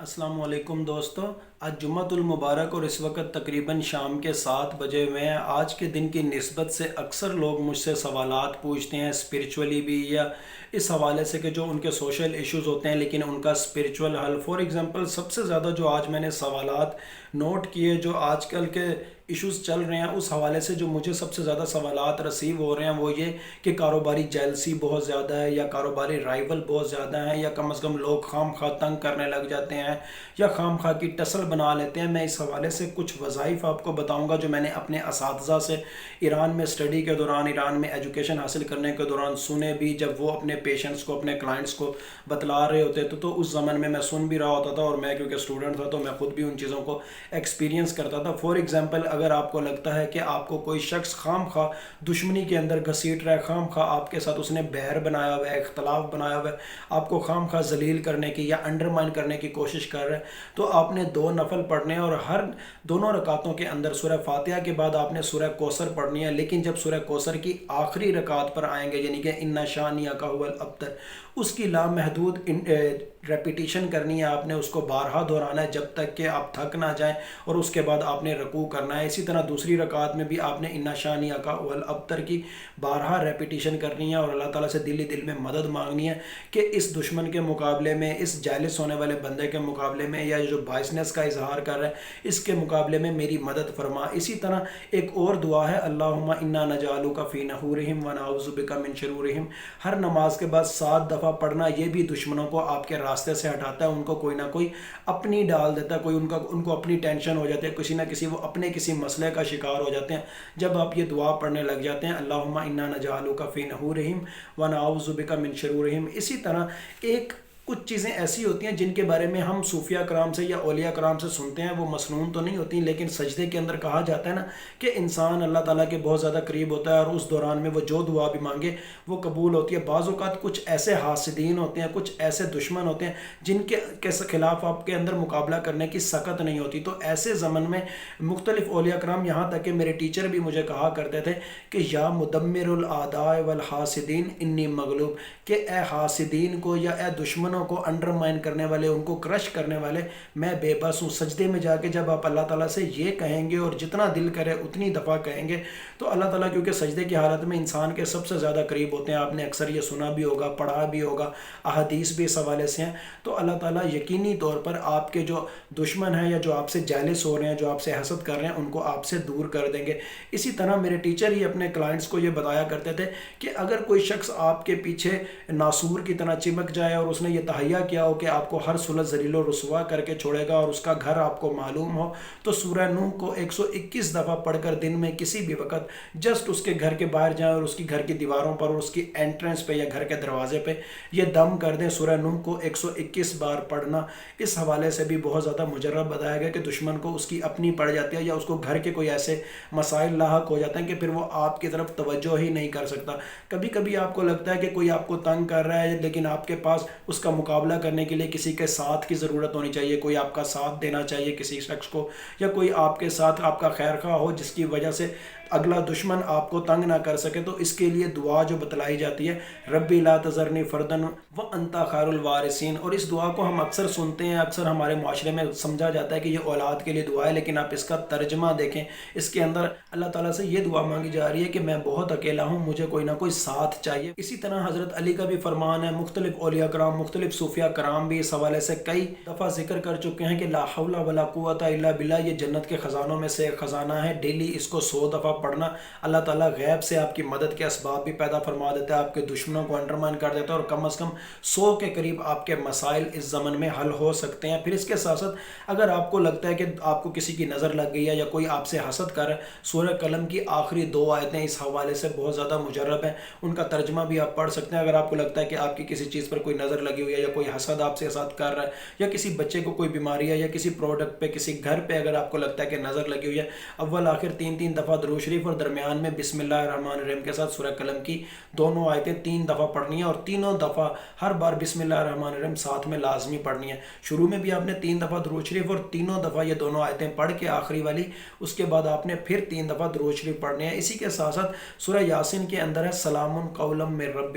السلام علیکم دوستو، آج جمعۃ المبارک اور اس وقت تقریباً شام کے 7 بجے ہوئے ہیں۔ آج کے دن کی نسبت سے اکثر لوگ مجھ سے سوالات پوچھتے ہیں اسپریچولی بھی، یا اس حوالے سے کہ جو ان کے سوشل ایشوز ہوتے ہیں لیکن ان کا اسپریچول حل۔ فار ایگزامپل سب سے زیادہ جو آج میں نے سوالات نوٹ کیے جو آج کل کے ایشوز چل رہے ہیں، اس حوالے سے جو مجھے سب سے زیادہ سوالات رسیو ہو رہے ہیں وہ یہ کہ کاروباری جیلسی بہت زیادہ ہے، یا کاروباری رائیول بہت زیادہ ہیں، یا کم از کم لوگ خام خواہ تنگ کرنے لگ جاتے ہیں یا خام خواہ کی ٹسل بنا لیتے ہیں۔ میں اس حوالے سے کچھ وظائف آپ کو بتاؤں گا جو میں نے اپنے اساتذہ سے ایران میں اسٹڈی کے دوران، ایران میں ایجوکیشن حاصل کرنے کے دوران سنے بھی، جب وہ اپنے پیشنٹس کو، اپنے کلائنٹس کو بتلا رہے ہوتے تو اس زمن میں سن بھی رہا ہوتا تھا، اور میں کیونکہ اسٹوڈنٹ تھا تو میں خود بھی ان چیزوں کو ایکسپیرینس کرتا تھا۔ فار ایگزامپل اگر آپ کو لگتا ہے کہ آپ کو کوئی شخص خام خواہ دشمنی کے اندر گھسیٹ رہا ہے، خام خواہ آپ کے ساتھ اس نے بہر بنایا ہوا ہے، اختلاف بنایا ہوا ہے، آپ کو خام خواہ ذلیل کرنے کی یا انڈرمائن کرنے کی کوشش کر رہے ہیں، تو آپ نے 2 نفل پڑھنے ہیں، اور ہر دونوں رکعتوں کے اندر سورہ فاتحہ کے بعد آپ نے سورہ کوثر پڑھنی ہے۔ لیکن جب سورہ کوثر کی آخری رکعت پر آئیں گے، یعنی کہ اِنَّ شَانِئَکَ هُوَ الْأَبْتَرُ، اس کی لامحدود ریپیٹیشن کرنی ہے، آپ نے اس کو بارہا دہرانا ہے جب تک کہ آپ تھک نہ جائیں، اور اس کے بعد آپ نے رکوع کرنا ہے۔ اسی طرح دوسری رکعت میں بھی آپ نے اِنَّ شَانِئَکَ هُوَ الْأَبْتَرُ کی بارہا ریپیٹیشن کرنی ہے، اور اللہ تعالیٰ سے دل میں مدد مانگنی ہے کہ اس دشمن کے مقابلے میں، اس جالس ہونے والے بندے کے مقابلے میں، یا جو بائسنس کا اظہار کر رہا ہے اس کے مقابلے میں میری مدد فرما۔ اسی طرح ایک اور دعا ہے، اللہم انا نجعلک فی نحورہم ونعوذ بک من شرورہم، ہر نماز کے بعد 7 دفعہ پڑھنا۔ یہ بھی دشمنوں کو آپ کے راستے سے ہٹاتا ہے، ان کو کوئی نہ کوئی اپنی ڈال دیتا ہے، کوئی ان کو اپنی ٹینشن ہو جاتی ہے، کسی نہ کسی وہ اپنے کسی مسئلے کا شکار ہو جاتے ہیں جب آپ یہ دعا پڑھنے لگ جاتے ہیں، اللہم انا نجعلک فی نحورہم ونعوذ بک من شرورہم۔ اسی طرح کچھ چیزیں ایسی ہوتی ہیں جن کے بارے میں ہم صوفیہ کرام سے یا اولیاء کرام سے سنتے ہیں، وہ مسنون تو نہیں ہوتی، لیکن سجدے کے اندر کہا جاتا ہے نا کہ انسان اللہ تعالیٰ کے بہت زیادہ قریب ہوتا ہے، اور اس دوران میں وہ جو دعا بھی مانگے وہ قبول ہوتی ہے۔ بعض اوقات کچھ ایسے حاسدین ہوتے ہیں، کچھ ایسے دشمن ہوتے ہیں جن کے خلاف آپ کے اندر مقابلہ کرنے کی سخت نہیں ہوتی، تو ایسے زمن میں مختلف اولیاء کرام، یہاں تک کہ میرے ٹیچر بھی مجھے کہا کرتے تھے کہ یا مدمر الاعداء والحاسدین انی مغلوب، کہ اے حاسدین کو یا اے دشمنوں کو انڈرمائن کرنے والے، ان کو کرش کرنے والے، میں بے بس ہوں۔ سجدے میں جا کے جب آپ اللہ تعالیٰ سے یہ کہیں گے، اور جتنا دل کرے اتنی دفعہ کہیں گے، تو اللہ تعالیٰ کیونکہ سجدے کی حالت میں انسان کے سب سے زیادہ قریب ہوتے ہیں، آپ نے اکثر یہ سنا بھی ہوگا، پڑھا بھی ہوگا، احادیث بھی اس حوالے سے ہیں، تو اللہ تعالیٰ یقینی طور پر آپ کے جو دشمن ہیں یا جو آپ سے جیلس ہو رہے ہیں، جو آپ سے حسد کر رہے ہیں، ان کو آپ سے دور کر دیں گے۔ اسی طرح میرے ٹیچر ہی اپنے کلائنٹس کو یہ بتایا کرتے تھے کہ اگر کوئی شخص آپ کے پیچھے ناسور کی طرح چمک جائے، اور اس نے یہ تہیہ کیا ہو کہ آپ کو ہر صورت ذلیل و رسوا کر کے چھوڑے گا، اور اس کا گھر آپ کو معلوم ہو، تو سورہ نوح کو 121 دفعہ پڑھ کر دن میں کسی بھی وقت جسٹ اس کے گھر کے باہر جائیں، اور اس کی گھر کی دیواروں پر اور اس کی انٹرنس پہ یا گھر کے دروازے پہ یہ دم کر دیں، سورہ نوح کو 121 بار پڑھنا۔ اس حوالے سے بھی بہت زیادہ مجرب بتایا گیا کہ دشمن کو اس کی اپنی پڑ جاتی ہے، یا اس کو گھر کے کوئی ایسے مسائل لاحق ہو جاتے ہیں کہ پھر وہ آپ کی طرف توجہ ہی نہیں کر سکتا۔ کبھی کبھی آپ کو لگتا ہے کہ کوئی آپ کو تنگ کر رہا ہے، لیکن آپ کے پاس اس کا مقابلہ کرنے کے لیے کسی کے ساتھ کی ضرورت ہونی چاہیے، کوئی آپ کا ساتھ دینا چاہیے کسی شخص کو، یا کوئی آپ کے ساتھ آپ کا خیر خواہ ہو جس کی وجہ سے اگلا دشمن آپ کو تنگ نہ کر سکے۔ تو اس کے لیے دعا جو بتلائی جاتی ہے، ربی لا تذرنی فردن وانت خیر الوارثین، اور اس دعا کو ہم اکثر سنتے ہیں، اکثر ہمارے معاشرے میں سمجھا جاتا ہے کہ یہ اولاد کے لیے دعا ہے، لیکن آپ اس کا ترجمہ دیکھیں، اس کے اندر اللہ تعالیٰ سے یہ دعا مانگی جا رہی ہے کہ میں بہت اکیلا ہوں، مجھے کوئی نہ کوئی ساتھ چاہیے۔ اسی طرح حضرت علی کا بھی فرمان ہے، مختلف اولیاء کرام، مختلف صوفیہ کرام بھی اس حوالے سے کئی دفعہ ذکر کر چکے ہیں کہ لا حول ولا قوت الا باللہ، یہ جنت کے خزانوں میں سے ایک خزانہ ہے، ڈیلی اس کو 100 دفعہ پڑھنا، اللہ تعالیٰ غیب سے آپ کی مدد کے اسباب بھی پیدا فرما دیتا ہے، آپ کے دشمنوں کو انڈرمائن کر دیتا ہے، اور کم از کم 100 کے قریب آپ کے مسائل اس زمن میں حل ہو سکتے ہیں۔ پھر اس کے ساتھ ساتھ اگر آپ کو لگتا ہے کہ آپ کو کسی کی نظر لگ گئی ہے، یا کوئی آپ سے حسد کر رہا ہے، سورہ قلم کی آخری 2 آیتیں اس حوالے سے بہت زیادہ مجرب ہیں، ان کا ترجمہ بھی آپ پڑھ سکتے ہیں۔ اگر آپ کو لگتا ہے کہ آپ کی کسی چیز پر کوئی نظر لگی ہوئی ہے، یا کوئی حسد آپ سے حسد کر رہا ہے، یا کسی بچے کو کوئی بیماری ہے، یا کسی پروڈکٹ پہ، کسی گھر پہ اگر آپ کو لگتا ہے کہ نظر لگی ہوئی ہے، اول آخر 3 دفعہ درود شریف، اور درمیان میں بسم اللہ الرحمن الرحیم کے ساتھ سورہ قلم کی دونوں آیتیں 3 دفعہ پڑھنی ہیں، اور تینوں دفعہ ہر بار بسم اللہ الرحمن الرحیم ساتھ میں لازمی پڑھنی ہے۔ شروع میں بھی آپ نے 3 دفعہ درود شریف، اور تینوں دفعہ یہ دونوں آیتیں پڑھ کے آخری والی، اس کے بعد آپ نے پھر 3 دفعہ درود شریف پڑھنے ہیں۔ اسی کے ساتھ ساتھ سورہ یاسین کے اندر ہے سلام قولا من رب